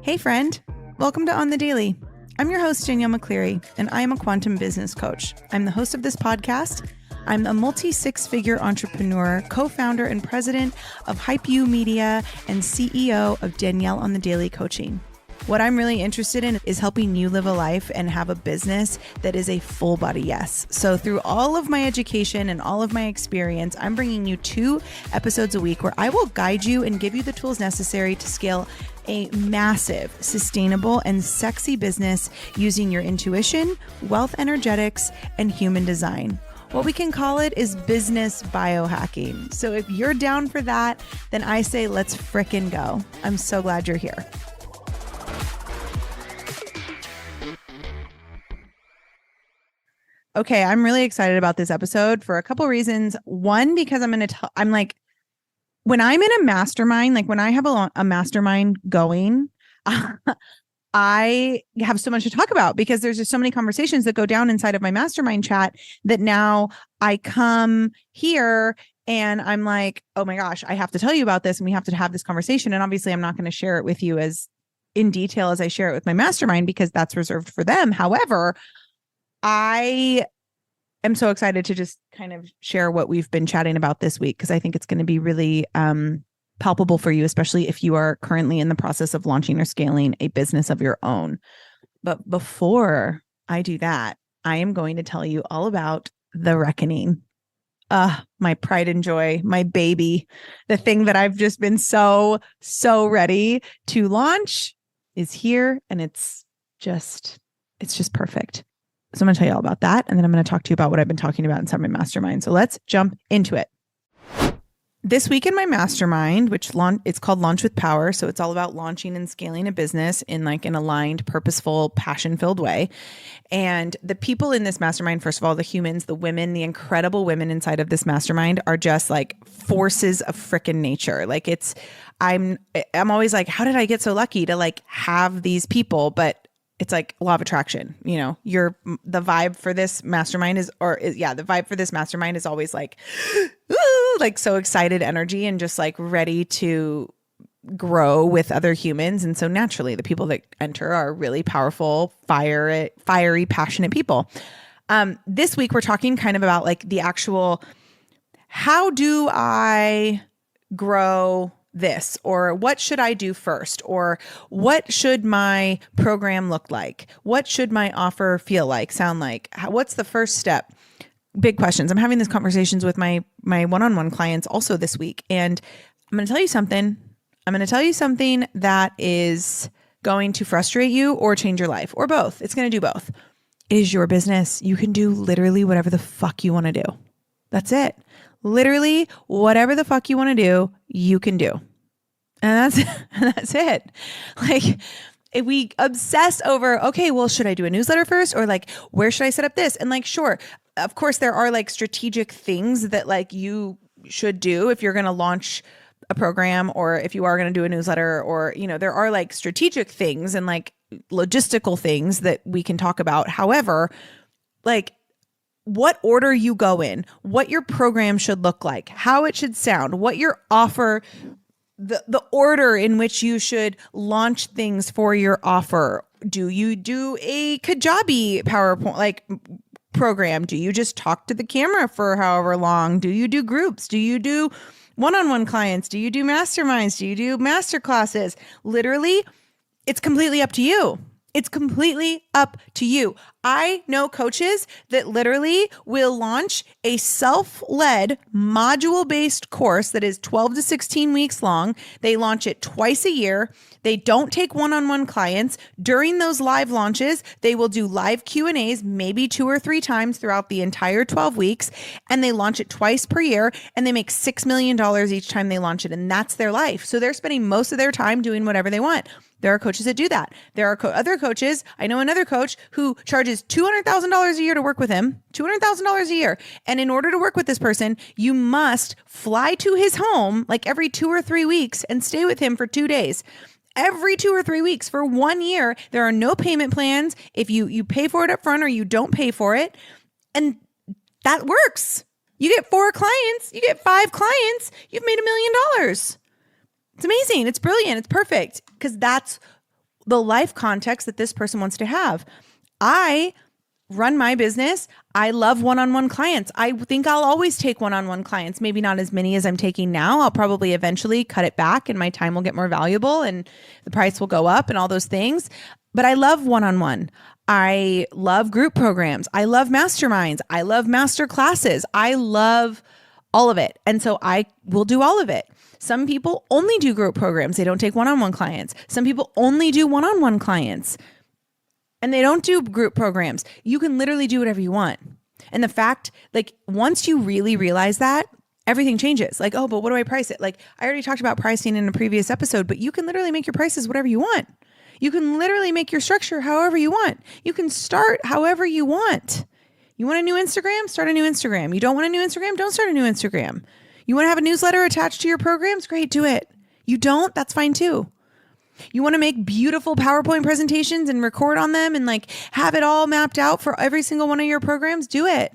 Hey friend, welcome to On the Daily. I'm your host, Danielle McCleary, and I am a quantum business coach. I'm the host of this podcast. I'm a multi-six-figure entrepreneur, co-founder and president of HypeU Media, and CEO of Danielle on the Daily Coaching. What I'm really interested in is helping you live a life and have a business that is a full body yes. So through all of my education and all of my experience, I'm bringing you 2 episodes a week where I will guide you and give you the tools necessary to scale a massive, sustainable, and sexy business using your intuition, wealth energetics, and human design. What we can call it is business biohacking. So if you're down for that, then I say let's frickin' go. I'm so glad you're here. Okay, I'm really excited about this episode for a couple reasons. One, because I'm like, when I'm in a mastermind, like when I have a mastermind going, I have so much to talk about because there's just so many conversations that go down inside of my mastermind chat that now I come here and I'm like, oh my gosh, I have to tell you about this and we have to have this conversation. And obviously I'm not going to share it with you as in detail as I share it with my mastermind because that's reserved for them. However, I am so excited to just kind of share what we've been chatting about this week because I think it's going to be really palpable for you, especially if you are currently in the process of launching or scaling a business of your own. But before I do that, I am going to tell you all about The Reckoning. My pride and joy, my baby, the thing that I've just been so ready to launch is here and it's just perfect. So I'm going to tell you all about that. And then I'm going to talk to you about what I've been talking about inside my mastermind. So let's jump into it. This week in my mastermind, which it's called Launch with Power. So it's all about launching and scaling a business in like an aligned, purposeful, passion-filled way. And the people in this mastermind, first of all, the humans, the women, the incredible women inside of this mastermind are just like forces of freaking nature. Like I'm always like, how did I get so lucky to like have these people? But it's like law of attraction, you know, the vibe for this mastermind is always like, ooh, like so excited energy and just like ready to grow with other humans. And so naturally the people that enter are really powerful, fiery, passionate people. This week we're talking kind of about like the actual, how do I grow this, or what should I do first, or what should my program look like? What should my offer feel like, sound like? What's the first step? Big questions. I'm having these conversations with my one-on-one clients also this week. And I'm going to tell you something. I'm going to tell you something that is going to frustrate you or change your life, or both. It's going to do both. It is your business. You can do literally whatever the fuck you want to do. That's it. Literally whatever the fuck you want to do, you can do. And that's it. Like if we obsess over, okay, well, should I do a newsletter first? Or like, where should I set up this? And like, sure, of course, there are like strategic things that like you should do if you're going to launch a program or if you are going to do a newsletter, or, you know, there are like strategic things and like logistical things that we can talk about. However, like what order you go in, what your program should look like, how it should sound, what your offer, the order in which you should launch things for your offer. Do you do a Kajabi PowerPoint like program? Do you just talk to the camera for however long? Do you do groups? Do you do one-on-one clients? Do you do masterminds? Do you do master classes? Literally, it's completely up to you. It's completely up to you. I know coaches that literally will launch a self-led module-based course that is 12 to 16 weeks long. They launch it twice a year. They don't take one-on-one clients. During those live launches, they will do live Q&As maybe 2 or 3 times throughout the entire 12 weeks. And they launch it twice per year and they make $6 million each time they launch it. And that's their life. So they're spending most of their time doing whatever they want. There are coaches that do that. There are other coaches. I know another coach who charges $200,000 a year to work with him, $200,000 a year. And in order to work with this person, you must fly to his home like every 2 or 3 weeks and stay with him for 2 days. Every 2 or 3 weeks for 1 year. There are no payment plans if you pay for it up front or you don't pay for it. And that works. You get 4 clients, you get 5 clients, you've made $1 million. It's amazing. It's brilliant. It's perfect because that's the life context that this person wants to have. I run my business. I love one-on-one clients. I think I'll always take one-on-one clients, maybe not as many as I'm taking now. I'll probably eventually cut it back and my time will get more valuable and the price will go up and all those things. But I love one-on-one. I love group programs. I love masterminds. I love master classes. I love all of it. And so I will do all of it. Some people only do group programs. They don't take one-on-one clients. Some people only do one-on-one clients. And they don't do group programs. You can literally do whatever you want. And the fact, like, once you really realize that, everything changes. Like, oh, but what do I price it? Like, I already talked about pricing in a previous episode, but you can literally make your prices whatever you want. You can literally make your structure however you want. You can start however you want. You want a new Instagram? Start a new Instagram. You don't want a new Instagram? Don't start a new Instagram. You want to have a newsletter attached to your programs? Great, do it. You don't? That's fine too. You want to make beautiful PowerPoint presentations and record on them and like have it all mapped out for every single one of your programs? Do it.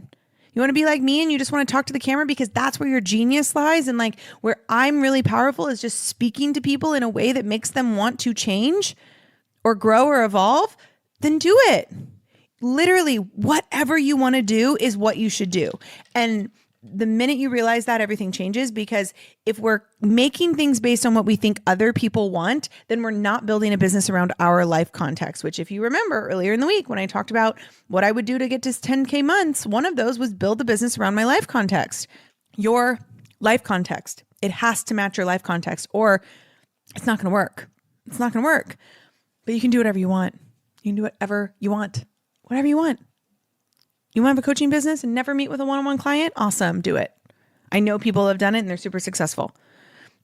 You want to be like me and you just want to talk to the camera because that's where your genius lies, and like where I'm really powerful is just speaking to people in a way that makes them want to change or grow or evolve? Then do it. Literally, whatever you want to do is what you should do. And the minute you realize that, everything changes, because if we're making things based on what we think other people want, then we're not building a business around our life context, which if you remember earlier in the week when I talked about what I would do to get to 10K months, one of those was build a business around my life context. Your life context. It has to match your life context or it's not going to work. It's not going to work. But you can do whatever you want. You can do whatever you want. Whatever you want. You want to have a coaching business and never meet with a one-on-one client? Awesome. Do it. I know people have done it and they're super successful.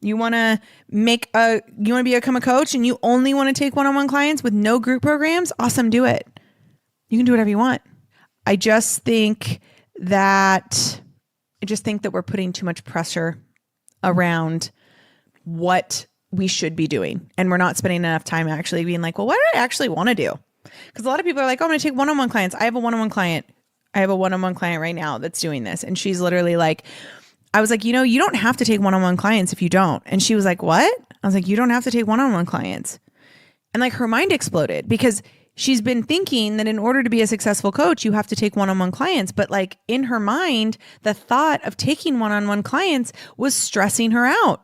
You want to become a coach and you only want to take one-on-one clients with no group programs? Awesome. Do it. You can do whatever you want. I just think that we're putting too much pressure around what we should be doing. And we're not spending enough time actually being like, well, what do I actually want to do? Because a lot of people are like, oh, I'm going to take one-on-one clients. I have a one-on-one client right now that's doing this. And she's literally like, I was like, you don't have to take one-on-one clients if you don't. And she was like, what? I was like, you don't have to take one-on-one clients. And like her mind exploded because she's been thinking that in order to be a successful coach, you have to take one-on-one clients. But like in her mind, the thought of taking one-on-one clients was stressing her out.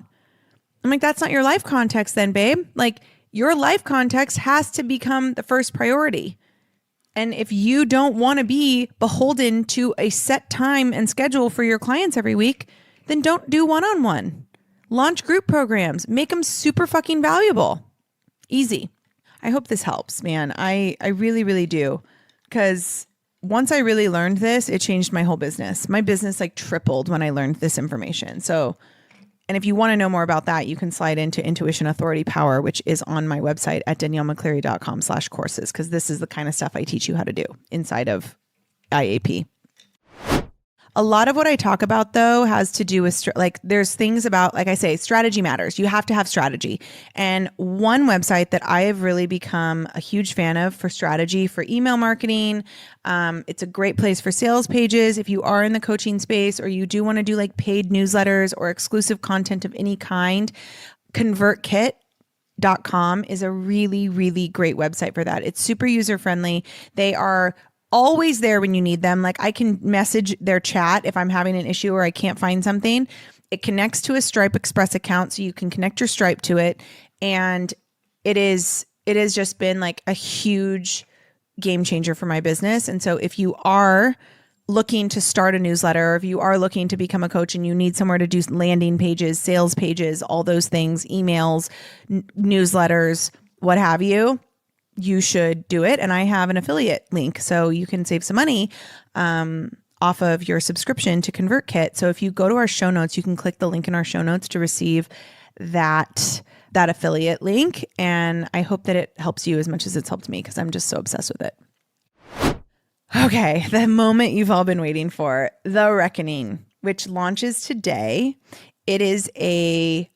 I'm like, that's not your life context then, babe. Like your life context has to become the first priority. And if you don't want to be beholden to a set time and schedule for your clients every week, then don't do one-on-one. Launch group programs. Make them super fucking valuable. Easy. I hope this helps, man. I really, really do. Because once I really learned this, it changed my whole business. My business like tripled when I learned this information. So, and if you want to know more about that, you can slide into Intuition Authority Power, which is on my website at daniellemccleary.com/courses, because this is the kind of stuff I teach you how to do inside of IAP. A lot of what I talk about, though, has to do with there's things about, like I say, strategy matters. You have to have strategy. And one website that I have really become a huge fan of for strategy for email marketing, it's a great place for sales pages. If you are in the coaching space or you do want to do like paid newsletters or exclusive content of any kind, ConvertKit.com is a really, really great website for that. It's super user friendly. They are always there when you need them. Like I can message their chat if I'm having an issue or I can't find something. It connects to a Stripe Express account, so you can connect your Stripe to it. And it has just been like a huge game changer for my business. And so if you are looking to start a newsletter, or if you are looking to become a coach and you need somewhere to do landing pages, sales pages, all those things, emails, newsletters, what have you, you should do it. And I have an affiliate link, so you can save some money off of your subscription to ConvertKit. So if you go to our show notes, you can click the link in our show notes to receive that affiliate link. And I hope that it helps you as much as it's helped me, because I'm just so obsessed with it. Okay, the moment you've all been waiting for, The Reckoning, which launches today. It is a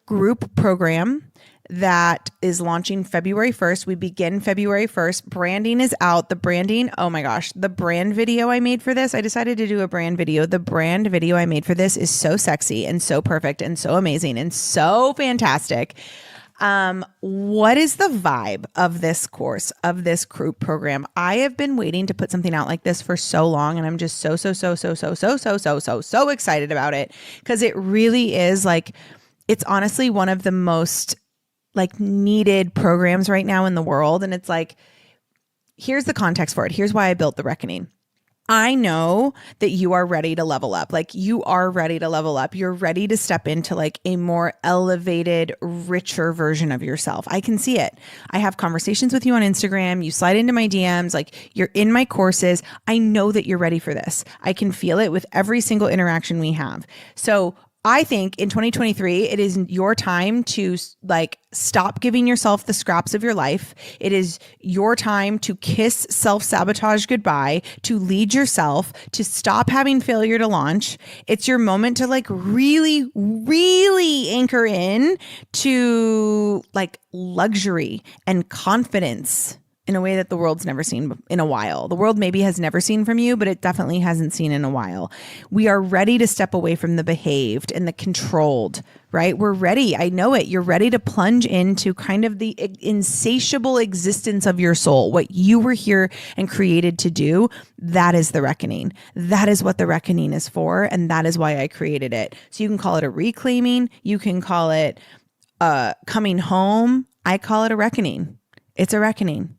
group program that is launching February 1st. We begin February 1st. Branding is out. The branding, oh my gosh, the brand video I made for this, I decided to do a brand video. The brand video I made for this is so sexy and so perfect and so amazing and so fantastic. What is the vibe of this course, of this group program? I have been waiting to put something out like this for so long, and I'm just so excited about it, because it really is like, it's honestly one of the most like needed programs right now in the world. And it's like, here's the context for it. Here's why I built The Reckoning. I know that you are ready to level up. Like, you are ready to level up. You're ready to step into like a more elevated, richer version of yourself. I can see it. I have conversations with you on Instagram. You slide into my DMs, like you're in my courses. I know that you're ready for this. I can feel it with every single interaction we have. So I think in 2023, it is your time to like stop giving yourself the scraps of your life. It is your time to kiss self-sabotage goodbye, to lead yourself, to stop having failure to launch. It's your moment to like really, really anchor in to like luxury and confidence in a way that the world's never seen in a while. The world maybe has never seen from you, but it definitely hasn't seen in a while. We are ready to step away from the behaved and the controlled, right? We're ready. I know it. You're ready to plunge into kind of the insatiable existence of your soul, what you were here and created to do. That is The Reckoning. That is what The Reckoning is for. And that is why I created it. So you can call it a reclaiming. You can call it coming home. I call it a reckoning. It's a reckoning.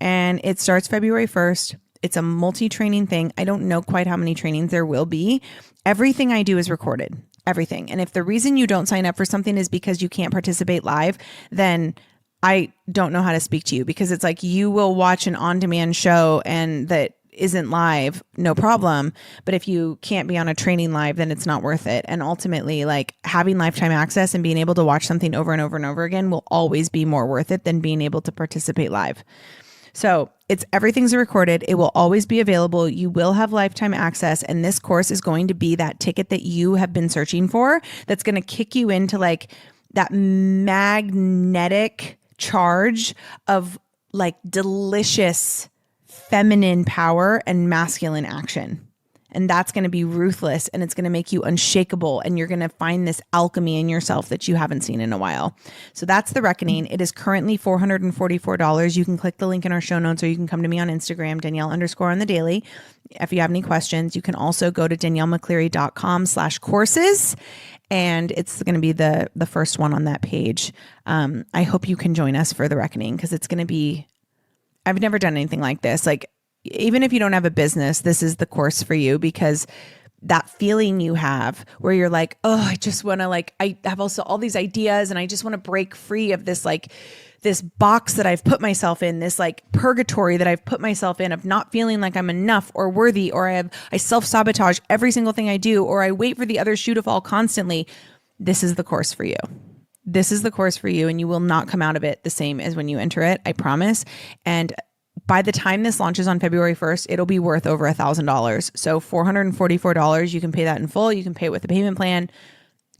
And it starts February 1st. It's a multi-training thing. I don't know quite how many trainings there will be. Everything I do is recorded. Everything. And if the reason you don't sign up for something is because you can't participate live, then I don't know how to speak to you, because it's like you will watch an on-demand show and that isn't live, no problem. But if you can't be on a training live, then it's not worth it. And ultimately, like having lifetime access and being able to watch something over and over and over again will always be more worth it than being able to participate live. So everything's recorded. It will always be available. You will have lifetime access. And this course is going to be that ticket that you have been searching for, that's going to kick you into like that magnetic charge of like delicious feminine power and masculine action. And that's going to be ruthless, and it's going to make you unshakable, and you're going to find this alchemy in yourself that you haven't seen in a while. So that's The Reckoning. It is currently $444. You can click the link in our show notes, or you can come to me on Instagram, Danielle_on_the_daily. If you have any questions, you can also go to DanielleMcCleary.com/courses, and it's going to be the first one on that page. I hope you can join us for The Reckoning, because it's going to be, I've never done anything like this. Like, even if you don't have a business, this is the course for you, because that feeling you have where you're like, oh, I just want to like, I have also all these ideas and I just want to break free of this, like this box that I've put myself in, this like purgatory that I've put myself in of not feeling like I'm enough or worthy, or I self-sabotage every single thing I do, or I wait for the other shoe to fall constantly. This is the course for you. This is the course for you, and you will not come out of it the same as when you enter it. I promise. And by the time this launches on February 1st, it'll be worth over $1,000. So $444, you can pay that in full. You can pay it with a payment plan.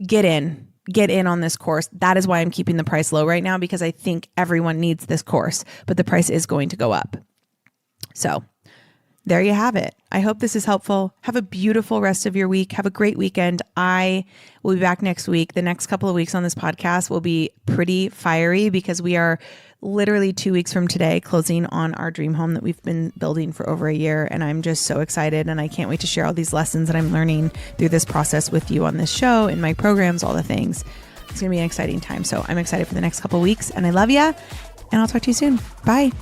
Get in on this course. That is why I'm keeping the price low right now, because I think everyone needs this course, but the price is going to go up. So there you have it. I hope this is helpful. Have a beautiful rest of your week. Have a great weekend. I will be back next week. The next couple of weeks on this podcast will be pretty fiery, because we are literally 2 weeks from today closing on our dream home that we've been building for over a year. And I'm just so excited. And I can't wait to share all these lessons that I'm learning through this process with you on this show, in my programs, all the things. It's going to be an exciting time. So I'm excited for the next couple of weeks, and I love you, and I'll talk to you soon. Bye.